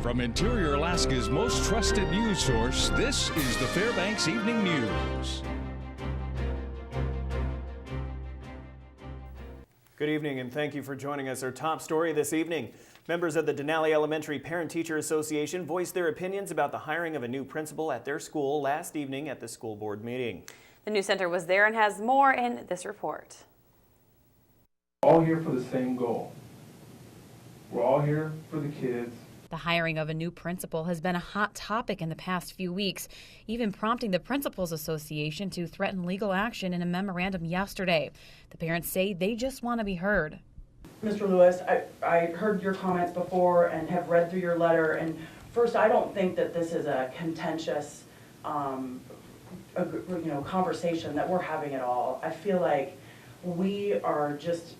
From Interior Alaska's most trusted news source, this is the Fbx Evening News. Good evening and thank you for joining us. Our top story this evening. Members of the Denali Elementary Parent-Teacher Association voiced their opinions about the hiring of a new principal at their school last evening at the school board meeting. The new center was there and has more in this report. All here for the same goal. We're all here for the kids. The hiring of a new principal has been a hot topic in the past few weeks, even prompting the Principals Association to threaten legal action in a memorandum yesterday. The parents say they just want to be heard. Mr. Lewis, I heard your comments before and have read through your letter. And first, I don't think that this is a contentious conversation that we're having at all. I feel like we are just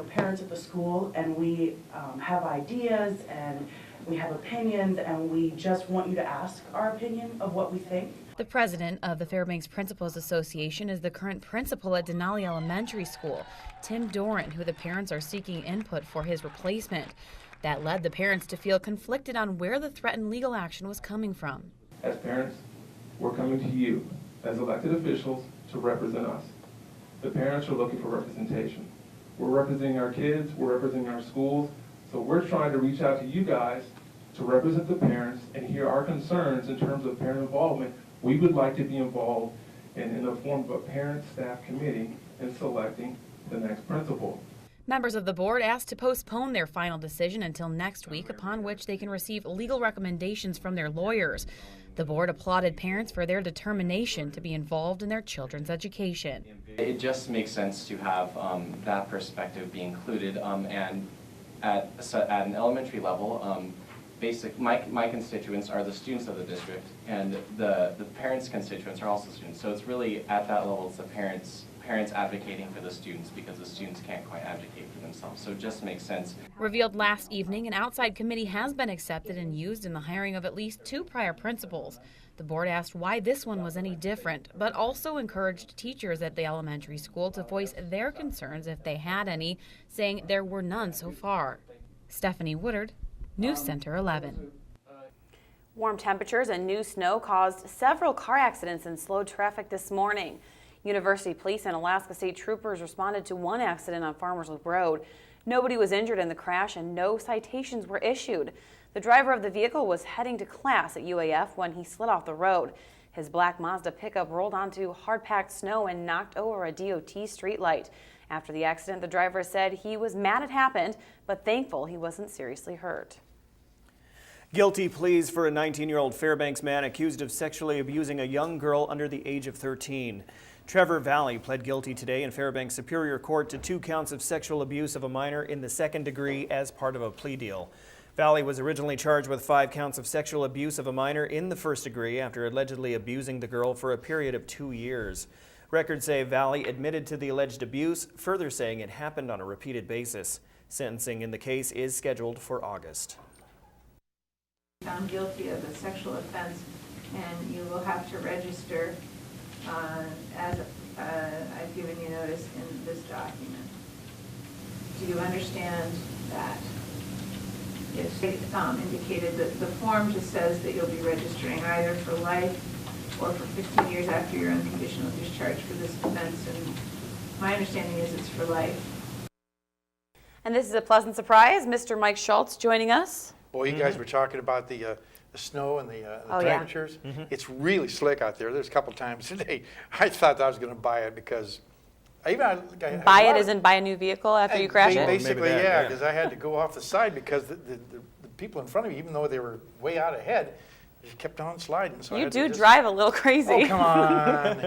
parents at the school, and we have ideas and we have opinions, and we just want you to ask our opinion of what we think. The president of the Fairbanks Principals Association is the current principal at Denali Elementary School, Tim Doran, who the parents are seeking input for his replacement. That led the parents to feel conflicted on where the threatened legal action was coming from. As parents, we're coming to you as elected officials to represent us. The parents are looking for representation. We're representing our kids, we're representing our schools, so we're trying to reach out to you guys to represent the parents and hear our concerns in terms of parent involvement. We would like to be involved in the form of a parent-staff committee in selecting the next principal. Members of the board asked to postpone their final decision until next week, upon which they can receive legal recommendations from their lawyers. The board applauded parents for their determination to be involved in their children's education. It just makes sense to have that perspective be included, and at an elementary level, my constituents are the students of the district, and the parents' constituents are also students. So it's really at that level, it's the parents advocating for the students, because the students can't quite advocate for themselves. So it just makes sense. Revealed last evening, an outside committee has been accepted and used in the hiring of at least 2 prior principals. The board asked why this one was any different, but also encouraged teachers at the elementary school to voice their concerns if they had any, saying there were none so far. Stephanie Woodard, News Center 11. Warm temperatures and new snow caused several car accidents and slowed traffic this morning. University Police and Alaska State Troopers responded to one accident on Farmers Loop Road. Nobody was injured in the crash and no citations were issued. The driver of the vehicle was heading to class at UAF when he slid off the road. His black Mazda pickup rolled onto hard-packed snow and knocked over a DOT streetlight. After the accident, the driver said he was mad it happened, but thankful he wasn't seriously hurt. Guilty pleas for a 19-year-old Fairbanks man accused of sexually abusing a young girl under the age of 13. Trevor Valley pled guilty today in Fairbanks Superior Court to 2 counts of sexual abuse of a minor in the 2nd degree as part of a plea deal. Valley was originally charged with 5 counts of sexual abuse of a minor in the 1st degree after allegedly abusing the girl for a period of 2 years. Records say Valley admitted to the alleged abuse, further saying it happened on a repeated basis. Sentencing in the case is scheduled for August. Found guilty of a sexual offense, and you will have to register as I've given you notice in this document. Do you understand that? It's indicated that the form just says that you'll be registering either for life or for 15 years after your unconditional discharge for this offense, and my understanding is it's for life. And this is a pleasant surprise. Mr. Mike Schultz joining us. Well, you guys were talking about the snow and the temperatures. Yeah. It's really slick out there. There's a couple times today I thought I was going to buy it because buy it as in buy a new vehicle after you crash it? Basically, yeah, because I had to go off the side because the people in front of me, even though they were way out ahead, just kept on sliding. So you do drive a little crazy. Oh, come on.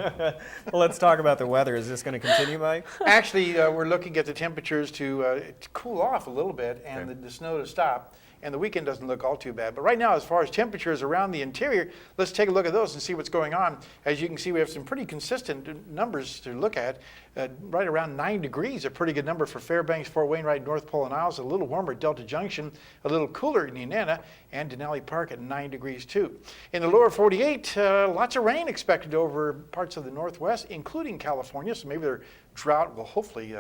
Well, let's talk about the weather. Is this going to continue, Mike? Actually, we're looking at the temperatures to cool off a little bit and the snow to stop. And the weekend doesn't look all too bad. But right now, as far as temperatures around the interior, let's take a look at those and see what's going on. As you can see, we have some pretty consistent numbers to look at. Right around 9 degrees, a pretty good number for Fairbanks, Fort Wainwright, North Pole, and Isles. A little warmer at Delta Junction, a little cooler in Nenana, and Denali Park at 9 degrees too. In the lower 48, lots of rain expected over parts of the northwest, including California. So maybe their drought will hopefully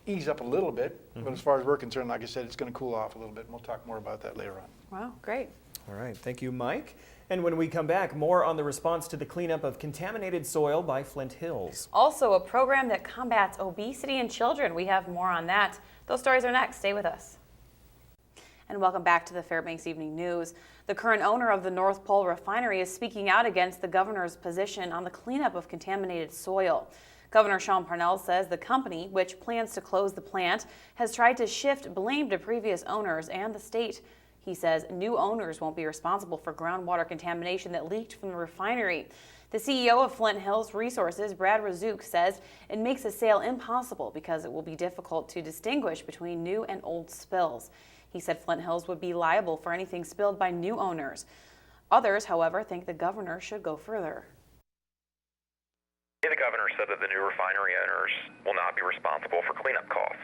ease up a little bit. But as far as we're concerned, like I said, it's going to cool off a little bit, and we'll talk more about that later on. Wow, great. All right, thank you, Mike. And when we come back, more on the response to the cleanup of contaminated soil by Flint Hills. Also, a program that combats obesity in children. We have more on that. Those stories are next. Stay with us. And welcome back to the Fairbanks Evening News. The current owner of the North Pole Refinery is speaking out against the governor's position on the cleanup of contaminated soil. Governor Sean Parnell says the company, which plans to close the plant, has tried to shift blame to previous owners and the state. He says new owners won't be responsible for groundwater contamination that leaked from the refinery. The CEO of Flint Hills Resources, Brad Razuk, says it makes a sale impossible because it will be difficult to distinguish between new and old spills. He said Flint Hills would be liable for anything spilled by new owners. Others, however, think the governor should go further. The governor said that the new refinery owners will not be responsible for cleanup costs.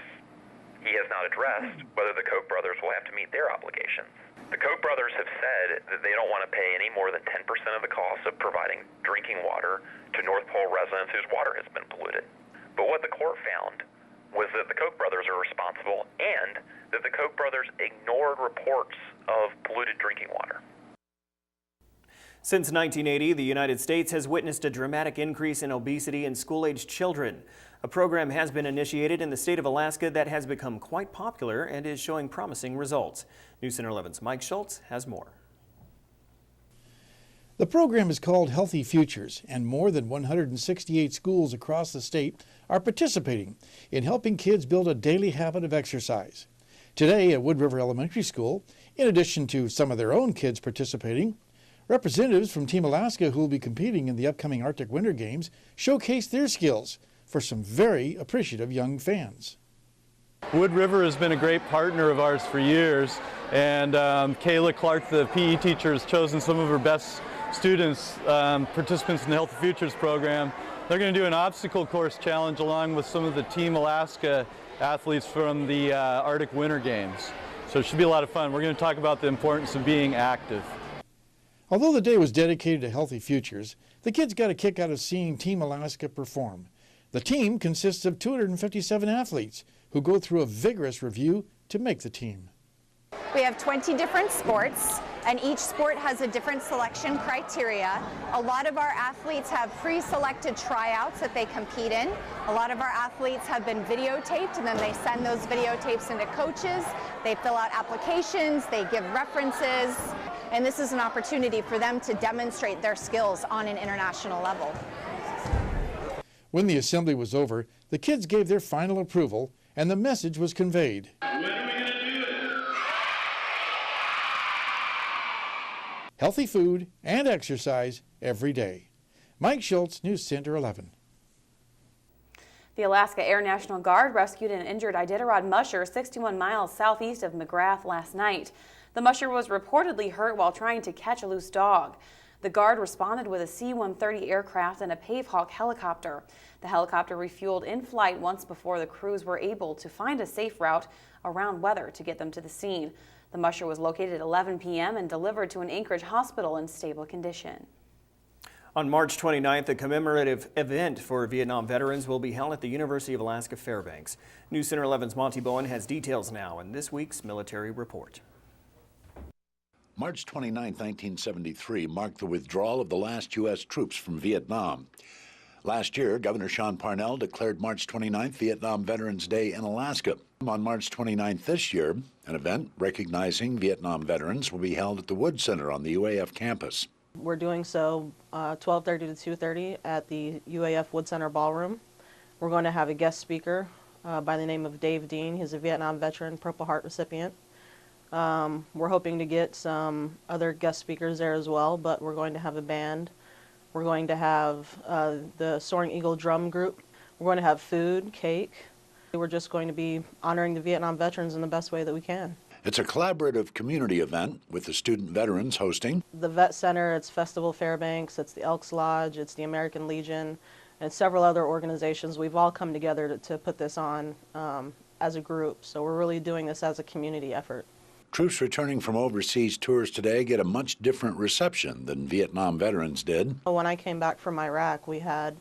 He has not addressed whether the Koch brothers will have to meet their obligations. The Koch brothers have said that they don't want to pay any more than 10% of the cost of providing drinking water to North Pole residents whose water has been polluted. But what the court found was that the Koch brothers are responsible and that the Koch brothers ignored reports of polluted drinking water. Since 1980, the United States has witnessed a dramatic increase in obesity in school-aged children. A program has been initiated in the state of Alaska that has become quite popular and is showing promising results. News Center 11's Mike Schultz has more. The program is called Healthy Futures, and more than 168 schools across the state are participating in helping kids build a daily habit of exercise. Today at Wood River Elementary School, in addition to some of their own kids participating, representatives from Team Alaska who will be competing in the upcoming Arctic Winter Games showcased their skills for some very appreciative young fans. Wood River has been a great partner of ours for years, and Kayla Clark, the PE teacher, has chosen some of her best students, participants in the Healthy Futures program. They're going to do an obstacle course challenge along with some of the Team Alaska athletes from the Arctic Winter Games. So it should be a lot of fun. We're going to talk about the importance of being active. Although the day was dedicated to Healthy Futures, the kids got a kick out of seeing Team Alaska perform. The team consists of 257 athletes who go through a vigorous review to make the team. We have 20 different sports, and each sport has a different selection criteria. A lot of our athletes have pre-selected tryouts that they compete in. A lot of our athletes have been videotaped, and then they send those videotapes into coaches. They fill out applications, they give references, and this is an opportunity for them to demonstrate their skills on an international level. When the assembly was over, the kids gave their final approval, and the message was conveyed. Healthy food and exercise every day. Mike Schultz, News Center 11. The Alaska Air National Guard rescued an injured Iditarod musher 61 miles southeast of McGrath last night. The musher was reportedly hurt while trying to catch a loose dog. The Guard responded with a C-130 aircraft and a Pavehawk helicopter. The helicopter refueled in flight once before the crews were able to find a safe route around weather to get them to the scene. The musher was located at 11 p.m. and delivered to an Anchorage hospital in stable condition. On March 29th, a commemorative event for Vietnam veterans will be held at the University of Alaska Fairbanks. News Center 11's Monty Bowen has details now in this week's military report. March 29, 1973 marked the withdrawal of the last U.S. troops from Vietnam. Last year, Governor Sean Parnell declared March 29th Vietnam Veterans Day in Alaska. On March 29th this year, an event recognizing Vietnam veterans will be held at the Wood Center on the UAF campus. We're doing so 12:30 to 2:30 at the UAF Wood Center Ballroom. We're going to have a guest speaker by the name of Dave Dean. He's a Vietnam veteran, Purple Heart recipient. We're hoping to get some other guest speakers there as well, but we're going to have a band. We're going to have the Soaring Eagle Drum Group. We're going to have food, cake. We're just going to be honoring the Vietnam veterans in the best way that we can. It's a collaborative community event with the student veterans hosting. The Vet Center, it's Festival Fairbanks, it's the Elks Lodge, it's the American Legion, and several other organizations. We've all come together to put this on as a group, so we're really doing this as a community effort. Troops returning from overseas tours today get a much different reception than Vietnam veterans did. When I came back from Iraq, we had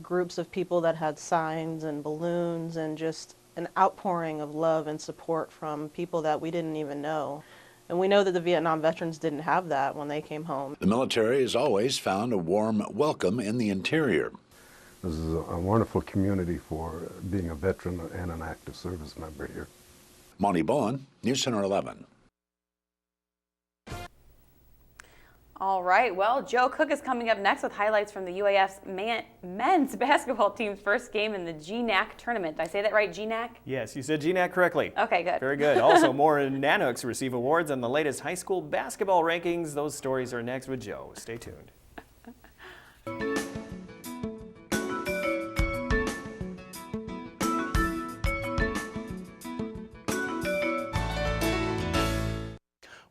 groups of people that had signs and balloons and just an outpouring of love and support from people that we didn't even know. And we know that the Vietnam veterans didn't have that when they came home. The military has always found a warm welcome in the interior. This is a wonderful community for being a veteran and an active service member here. Monty Bowen, News Center 11. All right, well, Joe Cook is coming up next with highlights from the UAF's men's basketball team's first game in the GNAC tournament. Did I say that right, GNAC? Yes, you said GNAC correctly. Okay, good. Very good. Also, more Nanooks receive awards and the latest high school basketball rankings. Those stories are next with Joe. Stay tuned.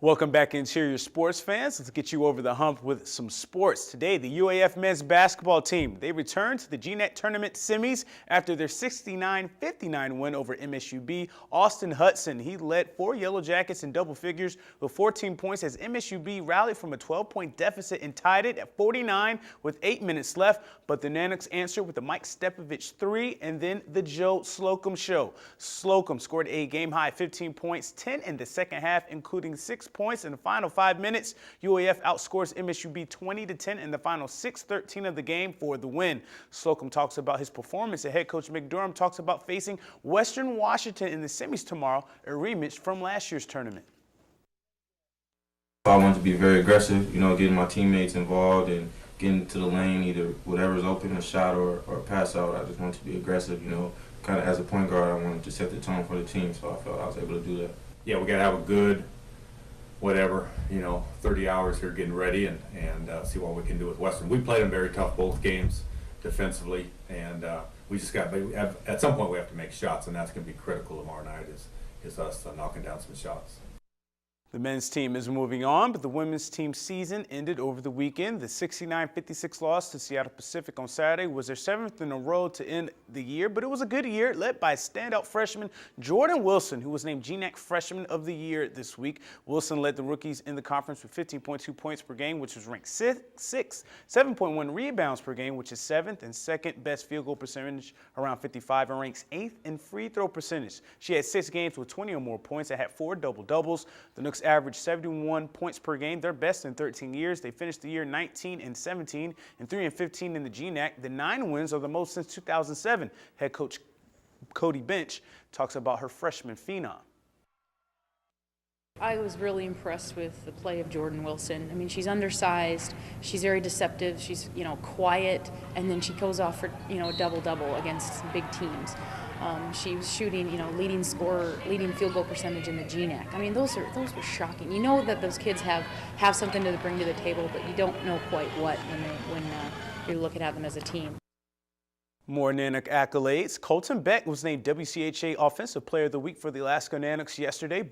Welcome back, Interior Sports fans. Let's get you over the hump with some sports. Today, the UAF men's basketball team, they returned to the GNAC tournament semis after their 69-59 win over MSUB. Austin Hudson, he led 4 Yellow Jackets in double figures with 14 points as MSUB rallied from a 12-point deficit and tied it at 49 with 8 minutes left. But the Nanooks answered with a Mike Stepovich 3 and then the Joe Slocum show. Slocum scored a game-high 15 points, 10 in the second half, including 6 points in the final 5 minutes. UAF outscores MSUB 20-10 in the final 6:13 of the game for the win. Slocum talks about his performance, and head coach McDurham talks about facing Western Washington in the semis tomorrow, a rematch from last year's tournament. I wanted to be very aggressive, getting my teammates involved and getting to the lane, either whatever's open, a shot or a pass out. I just wanted to be aggressive, kind of as a point guard. I wanted to set the tone for the team, so I felt I was able to do that. Yeah, we got to have a good 30 hours here getting ready and see what we can do with Western. We played them very tough both games defensively, and we just at some point we have to make shots, and that's going to be critical tomorrow night is us knocking down some shots. The men's team is moving on, but the women's team season ended over the weekend. The 69-56 loss to Seattle Pacific on Saturday was their 7th in a row to end the year, but it was a good year led by standout freshman Jordan Wilson, who was named GNAC Freshman of the Year this week. Wilson led the rookies in the conference with 15.2 points per game, which was ranked 6th, 7.1 rebounds per game, which is 7th, and second best field goal percentage around 55, and ranks 8th in free throw percentage. She had 6 games with 20 or more points and had 4 double-doubles. The Nooks averaged 71 points per game, their best in 13 years. They finished the year 19-17 and 3-15 in the GNAC. The 9 wins are the most since 2007. Head coach Cody Bench talks about her freshman phenom. I was really impressed with the play of Jordan Wilson. I mean, she's undersized, she's very deceptive, she's, quiet, and then she goes off for, a double-double against big teams. She was shooting, leading field goal percentage in the GNAC. I mean, those were shocking. You know that those kids have something to bring to the table, but you don't know quite what when you're looking at them as a team. More Nanook accolades. Colton Beck was named WCHA Offensive Player of the Week for the Alaska Nanooks yesterday.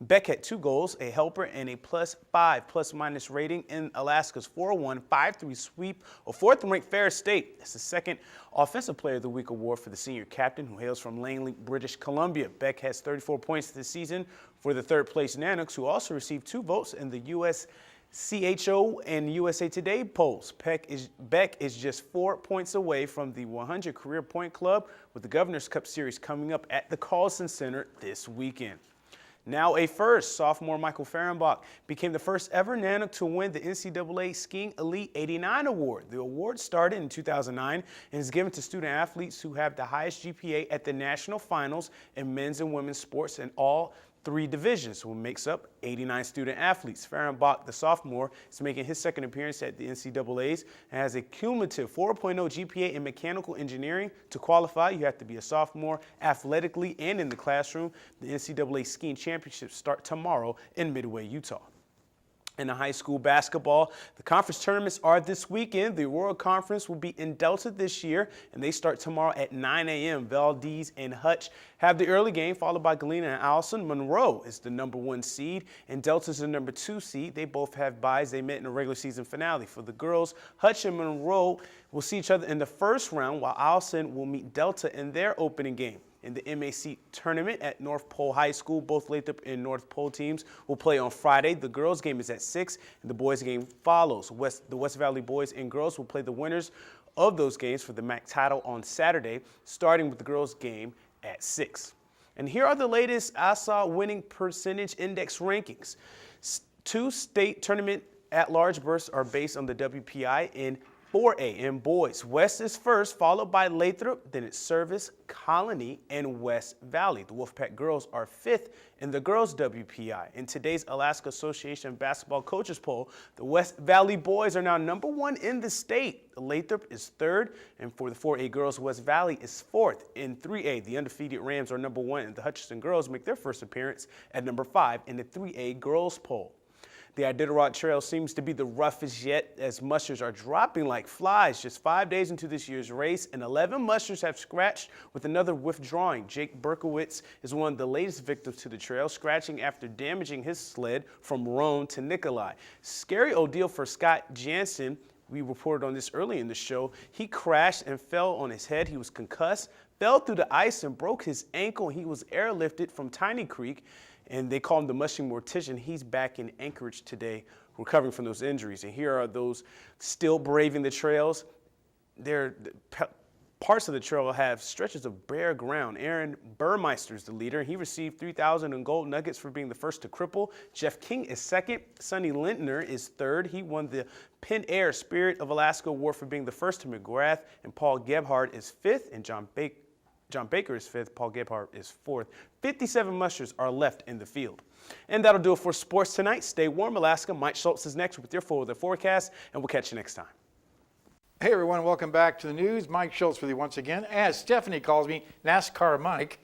Beck had 2 goals, a helper, and a +5 rating in Alaska's 4-1, 5-3 sweep of 4th-ranked Ferris State. It's the 2nd Offensive Player of the Week award for the senior captain, who hails from Langley, British Columbia. Beck has 34 points this season for the 3rd-place Nanooks, who also received 2 votes in the CHO and USA Today polls. Beck is just 4 points away from the 100 Career Point Club, with the Governor's Cup Series coming up at the Carlson Center this weekend. Now a first, sophomore Michael Fehrenbach became the first ever Nanook to win the NCAA Skiing Elite 89 Award. The award started in 2009 and is given to student athletes who have the highest GPA at the national finals in men's and women's sports in all 3 divisions, who makes up 89 student athletes. Fehrenbach, the sophomore, is making his 2nd appearance at the NCAAs and has a cumulative 4.0 GPA in mechanical engineering. To qualify, you have to be a sophomore athletically and in the classroom. The NCAA Skiing Championships start tomorrow in Midway, Utah. In the high school basketball, the conference tournaments are this weekend. The Aurora Conference will be in Delta this year, and they start tomorrow at 9 a.m. Valdez and Hutch have the early game, followed by Galena and Allison. Monroe is the #1 seed, and Delta is the #2 seed. They both have byes. They met in the regular season finale. For the girls, Hutch and Monroe will see each other in the first round, while Allison will meet Delta in their opening game. In the MAC tournament at North Pole High School, both Lathrop and North Pole teams will play on Friday. The girls' game is at 6, and the boys' game follows. The West Valley boys and girls will play the winners of those games for the MAC title on Saturday, starting with the girls' game at 6. And here are the latest ASA winning percentage index rankings. 2 state tournament at-large berths are based on the WPI in 4A in boys. West is first, followed by Lathrop, then it's Service, Colony, and West Valley. The Wolfpack girls are 5th in the girls' WPI. In today's Alaska Association basketball coaches poll, the West Valley boys are now number 1 in the state. Lathrop is 3rd, and for the 4A girls, West Valley is 4th. In 3A, the undefeated Rams are number 1, and the Hutchinson girls make their first appearance at number 5 in the 3A girls poll. The Iditarod Trail seems to be the roughest yet, as mushers are dropping like flies. Just 5 days into this year's race, and 11 mushers have scratched, with another withdrawing. Jake Berkowitz is one of the latest victims to the trail, scratching after damaging his sled from Roan to Nikolai. Scary ordeal for Scott Jansen. We reported on this early in the show. He crashed and fell on his head. He was concussed, fell through the ice, and broke his ankle. He was airlifted from Tiny Creek, and they call him the Mushing Mortician. He's back in Anchorage today, recovering from those injuries. And here are those still braving the trails. Parts of the trail have stretches of bare ground. Aaron Burmeister is the leader. He received 3,000 in gold nuggets for being the first to cripple. Jeff King is 2nd. Sonny Lintner is 3rd. He won the Penn Air Spirit of Alaska Award for being the first to McGrath. And Paul Gebhardt is 5th. And John Baker is 5th. Paul Gebhardt is 4th. 57 mushers are left in the field. And that'll do it for sports tonight. Stay warm, Alaska. Mike Schultz is next with your full weather forecast, and we'll catch you next time. Hey everyone, welcome back to the news. Mike Schultz with you once again. As Stephanie calls me, NASCAR Mike.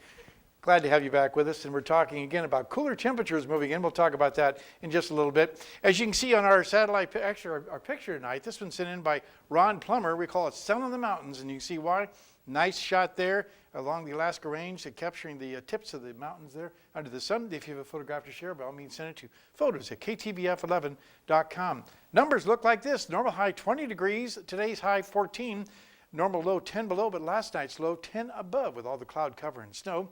Glad to have you back with us, and we're talking again about cooler temperatures moving in. We'll talk about that in just a little bit. As you can see on our satellite, actually our picture tonight, this one's sent in by Ron Plummer. We call it Sun on the Mountains, and you can see why. Nice shot there along the Alaska Range, capturing the tips of the mountains there under the sun. If you have a photograph to share, by all means send it to photos@ktbf11.com. Numbers look like this. Normal high 20 degrees, today's high 14, normal low 10 below, but last night's low 10 above with all the cloud cover and snow.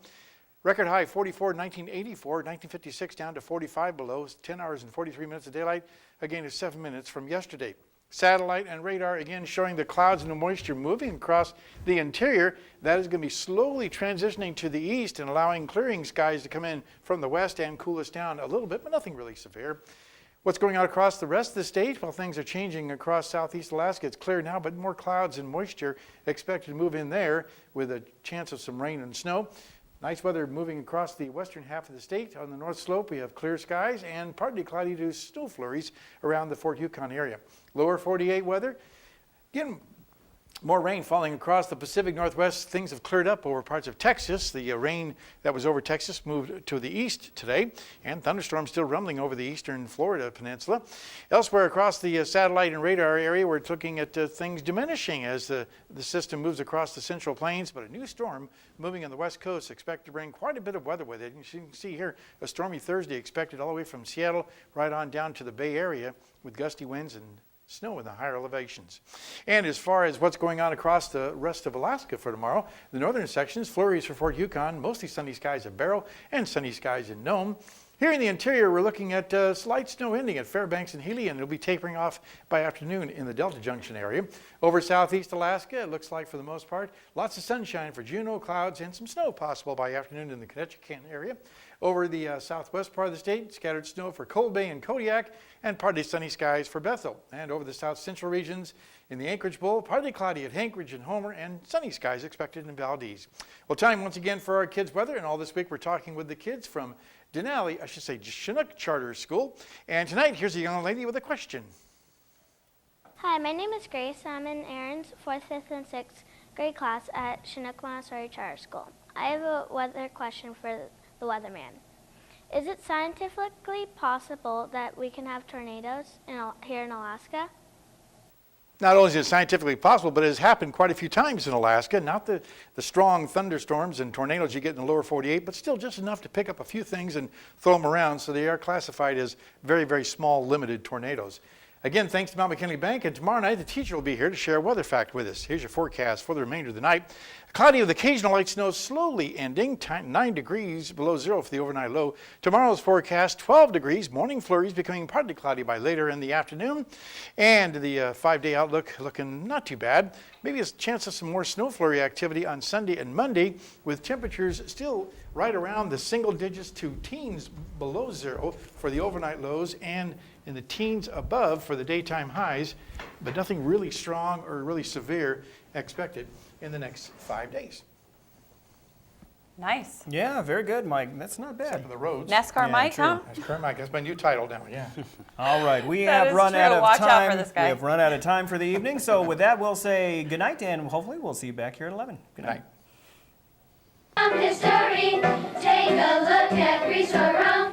Record high 44 in 1984, 1956 down to 45 below, 10 hours and 43 minutes of daylight, again is 7 minutes from yesterday. Satellite and radar again showing the clouds and the moisture moving across the interior. That is going to be slowly transitioning to the east and allowing clearing skies to come in from the west and cool us down a little bit, but nothing really severe. What's going on across the rest of the state? Well, things are changing across southeast Alaska. It's clear now, but more clouds and moisture expected to move in there with a chance of some rain and snow. Nice weather moving across the western half of the state. On the north slope, we have clear skies and partly cloudy to snow flurries around the Fort Yukon area. Lower 48 weather. Again, more rain falling across the Pacific Northwest. Things have cleared up over parts of Texas. The rain that was over Texas moved to the east today, and thunderstorms still rumbling over the eastern Florida peninsula. Elsewhere across the satellite and radar area, we're looking at things diminishing as the system moves across the central plains, but a new storm moving on the west coast expected to bring quite a bit of weather with it. You can see here a stormy Thursday expected all the way from Seattle right on down to the Bay Area with gusty winds and snow in the higher elevations. And as far as what's going on across the rest of Alaska for tomorrow, the northern sections, flurries for Fort Yukon, mostly sunny skies at Barrow and sunny skies in Nome. Here in the interior, we're looking at slight snow ending at Fairbanks and Healy, and it'll be tapering off by afternoon in the Delta Junction area. Over southeast Alaska, it looks like for the most part, lots of sunshine for Juneau, clouds, and some snow possible by afternoon in the Ketchikan area. Over the southwest part of the state, scattered snow for Cold Bay and Kodiak, and partly sunny skies for Bethel. And over the south central regions, in the Anchorage Bowl, partly cloudy at Anchorage and Homer, and sunny skies expected in Valdez. Well, time once again for our kids' weather, and all this week we're talking with the kids from Chinook Charter School. And tonight, here's a young lady with a question. Hi, my name is Grace. I'm in Aaron's 4th, 5th, and 6th grade class at Chinook Montessori Charter School. I have a weather question for the weatherman. Is it scientifically possible that we can have tornadoes here in Alaska? Not only is it scientifically possible, but it has happened quite a few times in Alaska. Not the strong thunderstorms and tornadoes you get in the lower 48, but still just enough to pick up a few things and throw them around, so they are classified as very, very small, limited tornadoes. Again, thanks to Mount McKinley Bank, and tomorrow night the teacher will be here to share a weather fact with us. Here's your forecast for the remainder of the night. Cloudy with occasional light snow slowly ending, 9 degrees below zero for the overnight low. Tomorrow's forecast, 12 degrees, morning flurries becoming partly cloudy by later in the afternoon. And the 5-day outlook looking not too bad. Maybe a chance of some more snow flurry activity on Sunday and Monday, with temperatures still right around the single digits to teens below zero for the overnight lows, and in the teens above for the daytime highs, but nothing really strong or really severe expected in the next 5 days. Nice. Yeah, very good, Mike. That's not bad. Except for the roads. NASCAR Mike, true. huh? NASCAR Mike, that's my new title now, yeah. All right, we That have is run true. out of Watch out time. for this guy. We have run out of time for the evening. So with that, we'll say good night, and hopefully we'll see you back here at 11. Good night. History, take a look at Greece around.